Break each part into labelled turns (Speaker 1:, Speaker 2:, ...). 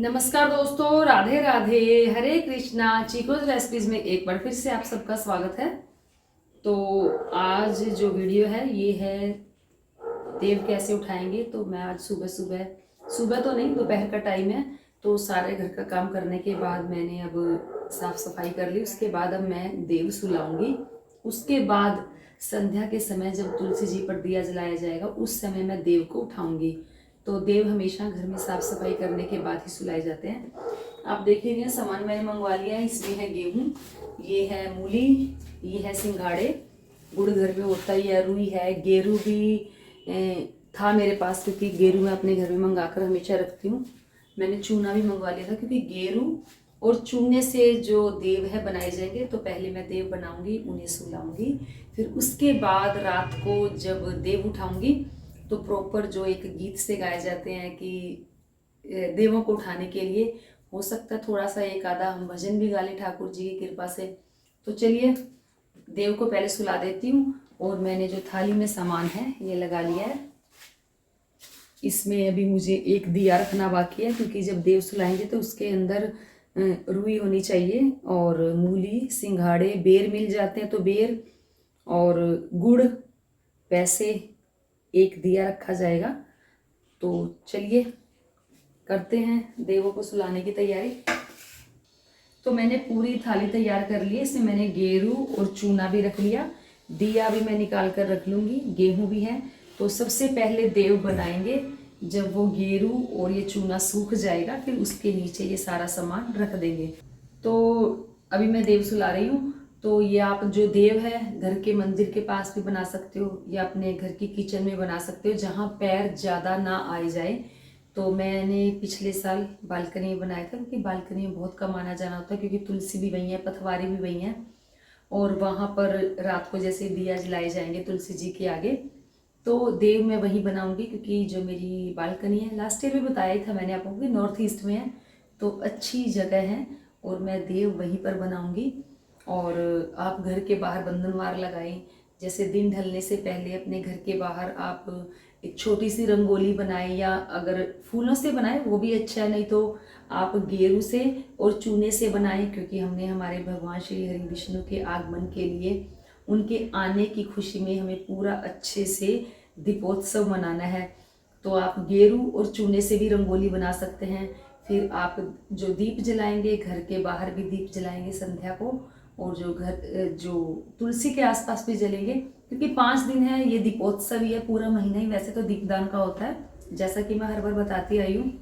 Speaker 1: नमस्कार दोस्तों, राधे राधे, हरे कृष्णा। चीकोज रेसिपीज में एक बार फिर से आप सबका स्वागत है। तो आज जो वीडियो है ये है देव कैसे उठाएंगे। तो मैं आज सुबह सुबह सुबह तो नहीं, दोपहर का टाइम है, तो सारे घर का काम करने के बाद मैंने अब साफ सफाई कर ली। उसके बाद अब मैं देव सुलाऊंगी। उसके बाद संध्या के समय जब तुलसी जी पर दिया जलाया जाएगा उस समय मैं देव को उठाऊंगी। तो देव हमेशा घर में साफ सफाई करने के बाद ही सुलाए जाते हैं। आप देख लीजिए, सामान मैंने मंगवा लिया है। इसमें है गेहूं, ये है मूली, ये है सिंघाड़े, गुड़ घर में होता ही है, रुई है, गेरू भी था मेरे पास क्योंकि गेरू मैं अपने घर में मंगा कर हमेशा रखती हूँ। मैंने चूना भी मंगवा लिया था क्योंकि गेरू और चूने से जो देव है बनाए जाएंगे। तो पहले मैं देव बनाऊंगी, उन्हें सुलाऊंगी, फिर उसके बाद रात को जब देव उठाऊंगी तो प्रॉपर जो एक गीत से गाए जाते हैं कि देवों को उठाने के लिए हो सकता है थोड़ा सा एक आधा हम भजन भी गा लें ठाकुर जी की कृपा से। तो चलिए देव को पहले सुला देती हूँ। और मैंने जो थाली में सामान है ये लगा लिया है। इसमें अभी मुझे एक दिया रखना बाकी है क्योंकि जब देव सुलाएंगे तो उसके अंदर रुई होनी चाहिए, और मूली, सिंघाड़े, बेर मिल जाते हैं तो बेर और गुड़, पैसे, एक दिया रखा जाएगा। तो चलिए करते हैं देवों को सुलाने की तैयारी। तो मैंने पूरी थाली तैयार कर ली है। इसमें मैंने गेरू और चूना भी रख लिया, दिया भी मैं निकाल कर रख लूँगी, गेहूं भी है। तो सबसे पहले देव बनाएंगे जब वो गेरू और ये चूना सूख जाएगा, फिर उसके नीचे ये सारा सामान रख देंगे। तो अभी मैं देव सुला रही हूँ। तो ये आप जो देव है घर के मंदिर के पास भी बना सकते हो या अपने घर की किचन में बना सकते हो जहाँ पैर ज़्यादा ना आए जाए। तो मैंने पिछले साल बालकनी में बनाया था क्योंकि बालकनी में बहुत कम आना जाना होता है क्योंकि तुलसी भी वही है, पथवारी भी वही है, और वहाँ पर रात को जैसे दिया जलाए जाएंगे तुलसी जी के आगे तो देव मैं वहीं बनाऊंगी। क्योंकि जो मेरी बालकनी है, लास्ट ईयर भी बताया ही था मैंने आपको कि नॉर्थ ईस्ट में है, तो अच्छी जगह है और मैं देव वहीं पर बनाऊंगी। और आप घर के बाहर बंधनवार लगाएं, जैसे दिन ढलने से पहले अपने घर के बाहर आप एक छोटी सी रंगोली बनाएं, या अगर फूलों से बनाएं वो भी अच्छा है, नहीं तो आप गेरू से और चूने से बनाएं। क्योंकि हमने हमारे भगवान श्री हरि विष्णु के आगमन के लिए, उनके आने की खुशी में हमें पूरा अच्छे से दीपोत्सव मनाना है। तो आप गेरू और चूने से भी रंगोली बना सकते हैं। फिर आप जो दीप जलाएंगे, घर के बाहर भी दीप जलाएंगे संध्या को, और जो तुलसी के आसपास भी जलेंगे क्योंकि 5 दिन है, ये दीपोत्सव ही है, पूरा महीना ही वैसे तो दीपदान का होता है जैसा कि मैं हर बार बताती आई हूँ।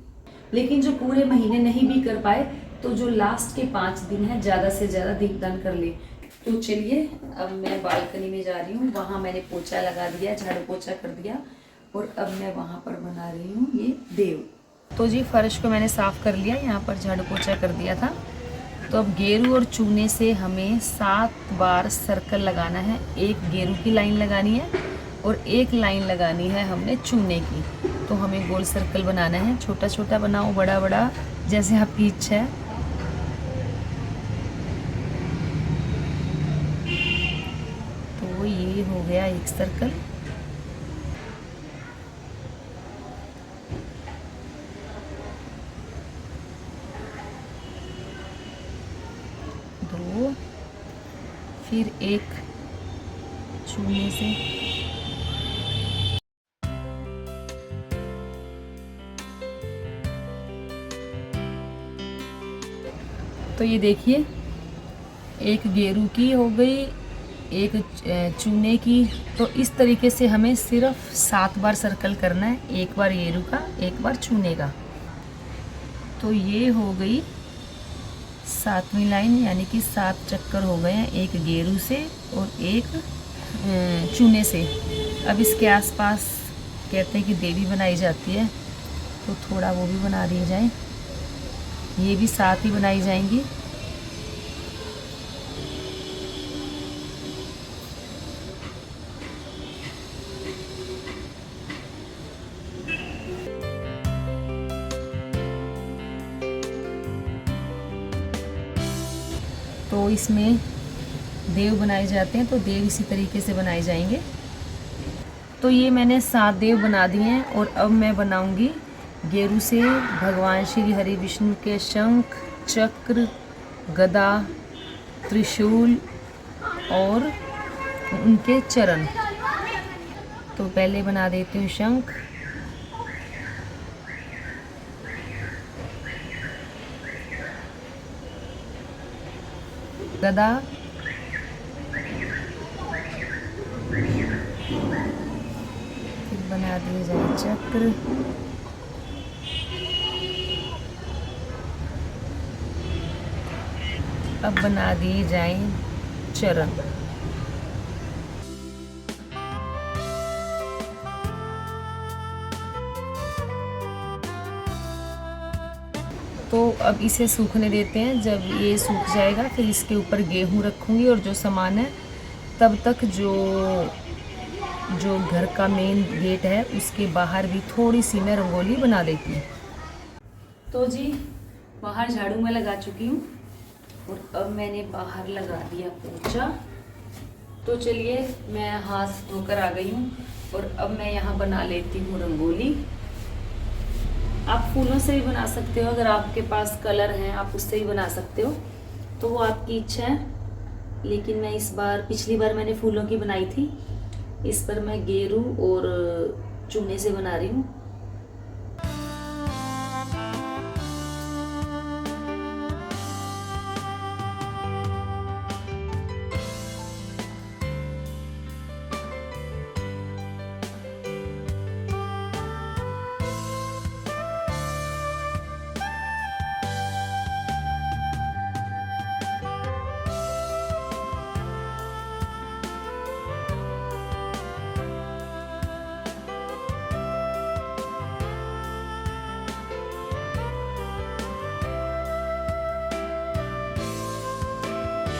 Speaker 1: लेकिन जो पूरे महीने नहीं भी कर पाए तो जो लास्ट के 5 दिन है ज़्यादा से ज़्यादा दीपदान कर ले। तो चलिए अब मैं बालकनी में जा रही हूँ, वहाँ मैंने पोछा लगा दिया, झाड़ू पोछा कर दिया, और अब मैं वहाँ पर बना रही हूँ ये देव। तो जी फर्श को मैंने साफ़ कर लिया, यहाँ पर झाड़ू पोछा कर दिया था। तो अब गेरू और चूने से हमें 7 बार सर्कल लगाना है। एक गेरू की लाइन लगानी है और एक लाइन लगानी है हमने चूने की। तो हमें गोल सर्कल बनाना है, छोटा छोटा बनाओ, बड़ा बड़ा, जैसे आपकी इच्छा है। तो ये हो गया एक सर्कल। दो, फिर एक चूने से, तो ये देखिए एक गेरू की हो गई, एक चूने की। तो इस तरीके से हमें सिर्फ 7 बार सर्कल करना है, एक बार गेरू का, एक बार चूने का। तो ये हो गई 7वीं लाइन, यानी कि 7 चक्कर हो गए हैं, एक गेरू से और एक चूने से। अब इसके आसपास कहते हैं कि देवी बनाई जाती है, तो थोड़ा वो भी बना दिया जाए। ये भी 7 ही बनाई जाएंगी। तो इसमें देव बनाए जाते हैं, तो देव इसी तरीके से बनाए जाएंगे। तो ये मैंने 7 देव बना दिए हैं और अब मैं बनाऊंगी गेरू से भगवान श्री हरि विष्णु के शंख, चक्र, गदा, त्रिशूल और उनके चरण। तो पहले बना देती हूँ शंख, गदा, फिर बना दिए जाए चक्र, अब बना दिए जाए चरण। तो अब इसे सूखने देते हैं। जब ये सूख जाएगा फिर इसके ऊपर गेहूं रखूँगी और जो सामान है, तब तक जो घर का मेन गेट है उसके बाहर भी थोड़ी सी मैं रंगोली बना देती हूँ। तो जी बाहर झाड़ू मैं लगा चुकी हूँ और अब मैंने बाहर लगा दिया पोछा। तो चलिए मैं हाथ धोकर आ गई हूँ और अब मैं यहाँ बना लेती हूँ रंगोली। आप फूलों से भी बना सकते हो, अगर आपके पास कलर हैं आप उससे भी बना सकते हो, तो वो आपकी इच्छा है। लेकिन मैं पिछली बार मैंने फूलों की बनाई थी, इस पर मैं गेरू और चूने से बना रही हूँ।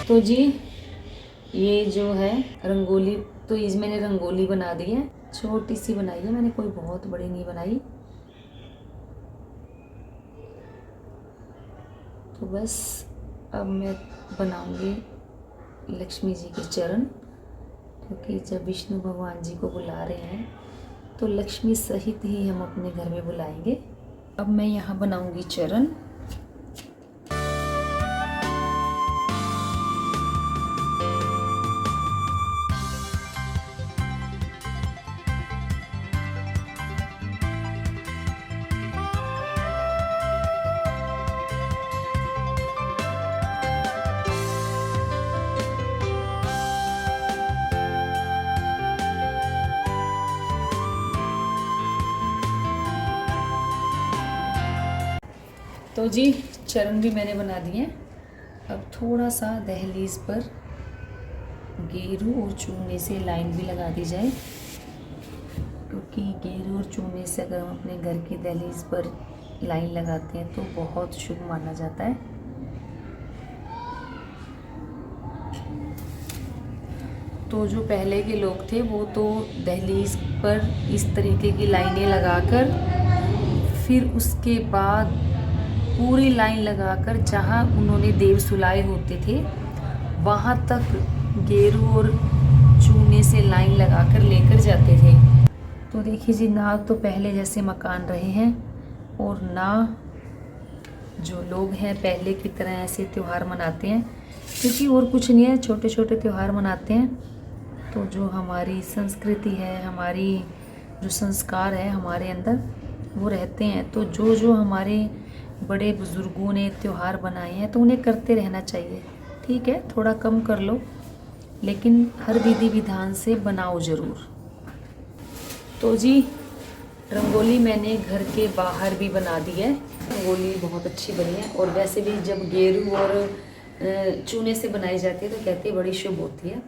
Speaker 1: तो जी ये जो है रंगोली, तो इस मैंने रंगोली बना दी है, छोटी सी बनाई है मैंने, कोई बहुत बड़ी नहीं बनाई। तो बस अब मैं बनाऊंगी लक्ष्मी जी के चरण, क्योंकि जब विष्णु भगवान जी को बुला रहे हैं तो लक्ष्मी सहित ही हम अपने घर में बुलाएंगे। अब मैं यहाँ बनाऊंगी चरण। तो जी चरण भी मैंने बना दिए। अब थोड़ा सा दहलीज पर गेरू और चूने से लाइन भी लगा दी जाए, क्योंकि गेरू और चूने से अगर हम अपने घर की दहलीज पर लाइन लगाते हैं तो बहुत शुभ माना जाता है। तो जो पहले के लोग थे वो तो दहलीज पर इस तरीके की लाइनें लगाकर फिर उसके बाद पूरी लाइन लगाकर जहाँ उन्होंने देव सुलाए होते थे वहाँ तक गेरू और चूने से लाइन लगाकर लेकर जाते थे। तो देखिए जी, ना तो पहले जैसे मकान रहे हैं और ना जो लोग हैं पहले की तरह ऐसे त्यौहार मनाते हैं, क्योंकि और कुछ नहीं है, छोटे छोटे त्यौहार मनाते हैं। तो जो हमारी संस्कृति है, हमारी जो संस्कार है हमारे अंदर वो रहते हैं। तो जो हमारे बड़े बुज़ुर्गों ने त्यौहार बनाए हैं तो उन्हें करते रहना चाहिए। ठीक है, थोड़ा कम कर लो लेकिन हर विधि विधान से बनाओ ज़रूर। तो जी रंगोली मैंने घर के बाहर भी बना दी है, रंगोली बहुत अच्छी बनी है। और वैसे भी जब गेरू और चूने से बनाई जाती है तो कहते हैं बड़ी शुभ होती है,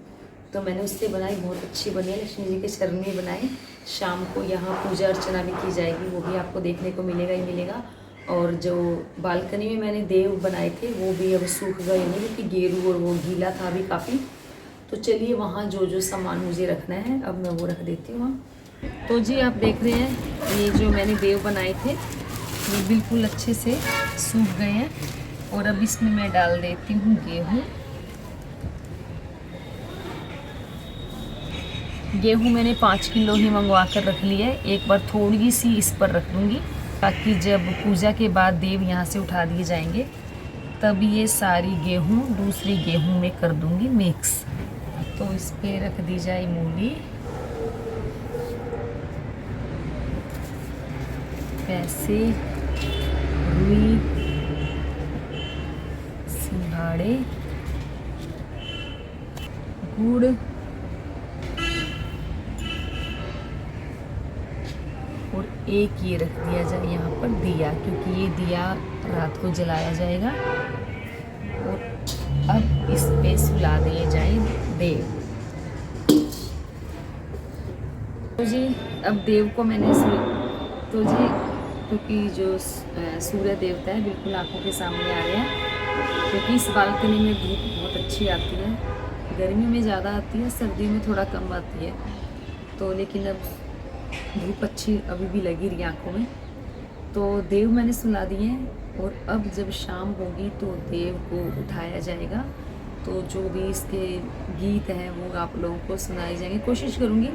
Speaker 1: तो मैंने उससे बनाई, बहुत अच्छी बनी है। लक्ष्मी जी के चरण भी बनाए। शाम को यहाँ पूजा अर्चना भी की जाएगी, वो भी आपको देखने को मिलेगा ही मिलेगा। और जो बालकनी में मैंने देव बनाए थे वो भी अब सूख गए नहीं, क्योंकि गेरू और वो गीला था भी काफ़ी। तो चलिए वहाँ जो सामान मुझे रखना है अब मैं वो रख देती हूँ वहाँ। तो जी आप देख रहे हैं ये जो मैंने देव बनाए थे ये बिल्कुल अच्छे से सूख गए हैं। और अब इसमें मैं डाल देती हूँ गेहूँ। गेहूँ मैंने 5 किलो ही मंगवा कर रख ली है, एक बार थोड़ी सी इस पर रख लूँगी ताकि जब पूजा के बाद देव यहाँ से उठा दिए जाएंगे तब ये सारी गेहूँ दूसरी गेहूँ में कर दूँगी मिक्स। तो इस पे रख दी जाए मूली, पैसे, रुई, सिंघाड़े, गुड़ और एक ये रख दिया जाए यहाँ पर दिया, क्योंकि ये दिया रात को जलाया जाएगा। और अब इस पे सुला दिए जाए देव। तो जी अब देव को मैंने तो जी क्योंकि जो सूर्य देवता है बिल्कुल आंखों के सामने आ रहे हैं, क्योंकि इस बालकनी में धूप बहुत अच्छी आती है। गर्मी में ज़्यादा आती है, सर्दी में थोड़ा कम आती है। तो लेकिन अब धूप अच्छी अभी भी लगी रही आंखों में। तो देव मैंने सुला दिए हैं और अब जब शाम होगी तो देव को उठाया जाएगा। तो जो भी इसके गीत हैं वो आप लोगों को सुनाए जाएंगे। कोशिश करूँगी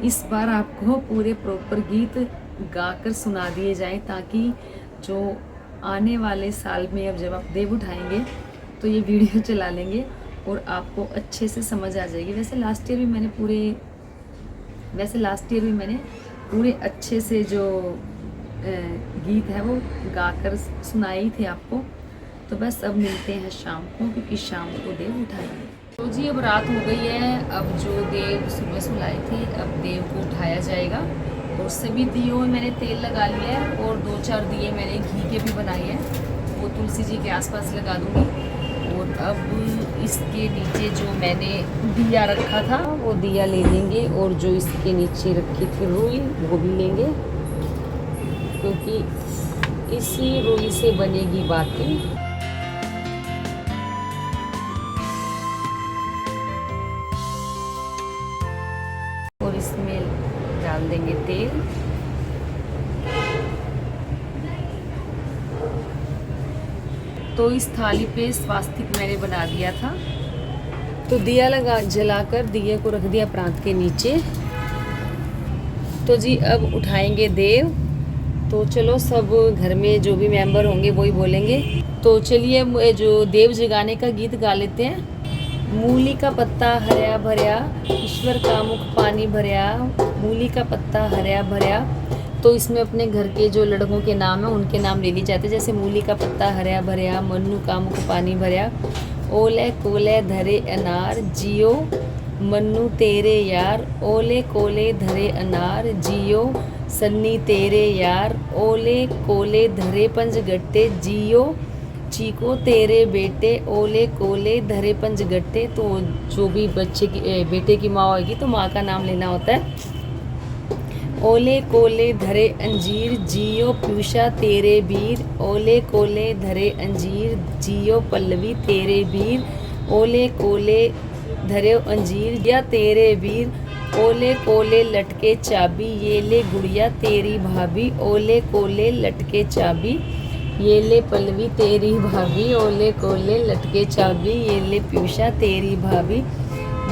Speaker 1: इस बार आपको पूरे प्रॉपर गीत गाकर सुना दिए जाएं, ताकि जो आने वाले साल में अब जब आप देव उठाएंगे तो ये वीडियो चला लेंगे और आपको अच्छे से समझ आ जाएगी। वैसे लास्ट ईयर भी मैंने पूरे अच्छे से जो गीत है वो गाकर सुनाए ही थे आपको। तो बस अब मिलते हैं शाम को, क्योंकि शाम को देव उठाएंगे। तो जी अब रात हो गई है। अब जो देव सुबह सुलाए थे अब देव को उठाया जाएगा। और सभी दियों में मैंने तेल लगा लिया है और 2-4 दिए मैंने घी के भी बनाए हैं, वो तुलसी जी के आसपास लगा दूँगी। और अब इसके नीचे जो मैंने दिया रखा था वो दिया ले लेंगे, और जो इसके नीचे रखी थी रुई वो भी लेंगे, क्योंकि इसी रुई से बनेगी बाती। और इसमें डाल देंगे तेल। तो इस थाली पे स्वास्तिक मैंने बना दिया था। तो दिया जलाकर दिए को रख दिया प्रांत के नीचे। तो जी अब उठाएंगे देव। तो चलो सब घर में जो भी मेंबर होंगे वही बोलेंगे। तो चलिए जो देव जगाने का गीत गा लेते हैं। मूली का पत्ता हरया भरया, ईश्वर का मुख पानी भरया। मूली का पत्ता हरया भरया। तो इसमें अपने घर के जो लड़कों के नाम है उनके नाम ले लिए जाते हैं। जैसे मूली का पत्ता हरया भरया, मन्नू का मुख पानी भरया, ओले कोले धरे अनार, जियो मन्नू तेरे यार, ओले कोले धरे अनार, जियो सन्नी तेरे यार, ओले कोले धरे पंचगट्टे, जियो चीको तेरे बेटे, ओले कोले धरे पंचगट्टे। तो जो भी बच्चे की बेटे की माँ होगी तो माँ का नाम लेना होता है। ओले कोले धरे अंजीर, जियो पीयूषा तेरे वीर, ओले कोले धरे अंजीर, जियो पल्लवी तेरे वीर, ओले कोले धरे अंजीर या तेरे वीर, ओले कोले लटके चाबी, ये ले गुड़िया तेरी भाभी, ओले कोले लटके चाबी, ये ले पल्लवी तेरी भाभी, ओले कोले लटके चाबी, ये ले पीयूषा तेरी भाभी।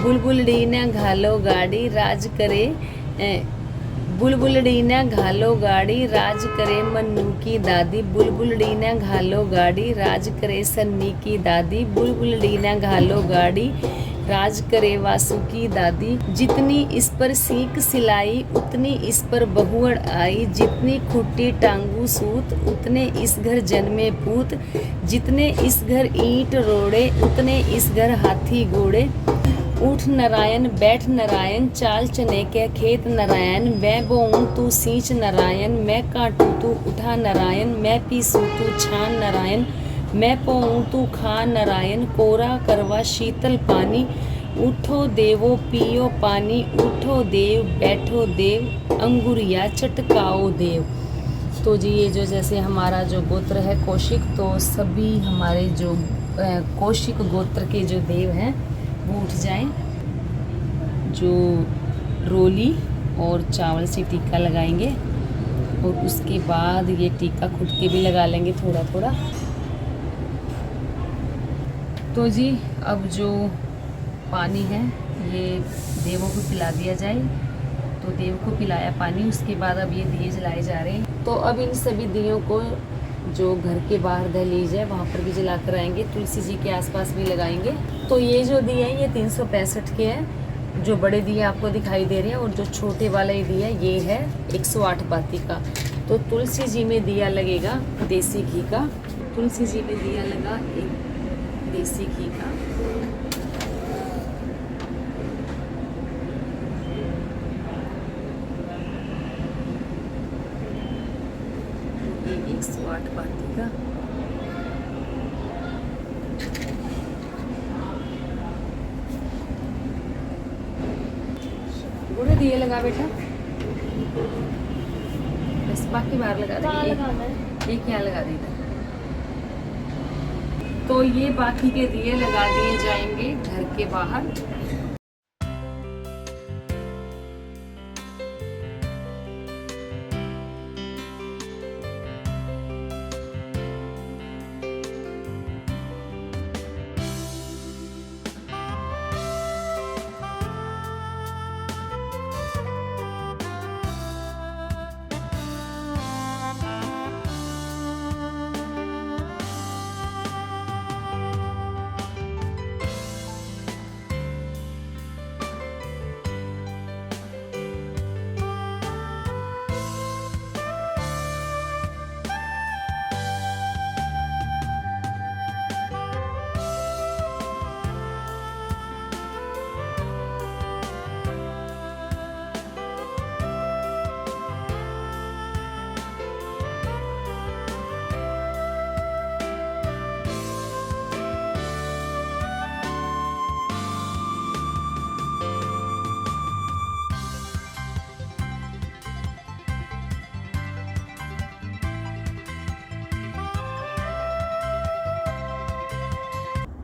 Speaker 1: बुलबुलड़ी ने घालो गाड़ी राज करे, बुलबुलड़ी ने घालो गाड़ी राज करे मन्नू की दादी, बुलबुलड़ी ने घालो गाड़ी राज करे सन्नी की दादी, बुलबुलड़ी ने घालो गाड़ी राज करे वासु की दादी। जितनी इस पर सीख सिलाई उतनी इस पर बहुअड़ आई, जितनी खुट्टी टांगू सूत उतने इस घर जन्मे पूत, जितने इस घर ईंट रोड़े उतने इस घर हाथी घोड़े। उठ नारायण बैठ नारायण, चाल चने के खेत नारायण, मैं बोऊं तू सींच नारायण, मैं काटूं तू उठा नारायण, मैं पीसूं तू छान नारायण, मैं पोऊं तू खा नारायण, कोरा करवा शीतल पानी, उठो देवो पियो पानी, उठो देव बैठो देव, अंगुरिया चटकाओ देव। तो जी ये जो जैसे हमारा जो गोत्र है कौशिक, तो सभी हमारे जो कौशिक गोत्र के जो देव हैं वो उठ जाएं। जो रोली और चावल से टीका लगाएंगे और उसके बाद ये टीका खुद के भी लगा लेंगे थोड़ा थोड़ा। तो जी अब जो पानी है ये देवों को पिला दिया जाए। तो देव को पिलाया पानी, उसके बाद अब ये दिए जलाए जा रहे हैं। तो अब इन सभी दियों को जो घर के बाहर दहलीज है वहाँ पर भी जला कर आएंगे, तुलसी जी के आसपास भी लगाएंगे। तो ये जो दिए हैं ये 365 के हैं, जो बड़े दिए आपको दिखाई दे रहे हैं, और जो छोटे वाला ये दिया ये है 108 बाती का। तो तुलसी जी में दिया लगेगा देसी घी का, तुलसी जी में दिया लगा एक देसी घी का। ये 108 बाती का। बूढ़े दिए लगा बेटा, बस बाकी बाहर लगा दे, एक यहाँ लगा देगा। तो ये बाकी के दिए लगा दिए जाएंगे घर के बाहर।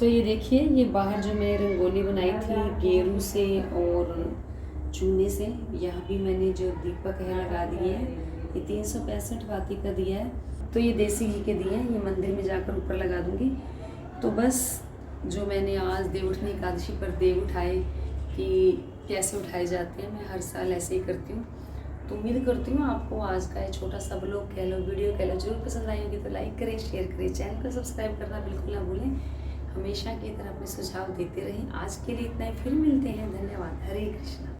Speaker 1: तो ये देखिए, ये बाहर जो मैं रंगोली बनाई थी गेरू से और चूने से, यहाँ भी मैंने जो दीपक है लगा दिए हैं। ये 365 बाती का दिया है। तो ये देसी घी के दिए हैं, ये मंदिर में जाकर ऊपर लगा दूँगी। तो बस जो मैंने आज देवउठनी एकादशी पर देव उठाए कि कैसे उठाए जाते हैं, मैं हर साल ऐसे ही करती हूँ। तो उम्मीद करती हूँ आपको आज का ये छोटा सा ब्लॉग कह लो, वीडियो कह लो, जरूर पसंद आई होगी। तो लाइक करें, शेयर करें, चैनल को सब्सक्राइब करना बिल्कुल ना भूलें। हमेशा की तरह अपने सुझाव देते रहें। आज के लिए इतना ही, फिर मिलते हैं। धन्यवाद। हरे कृष्णा।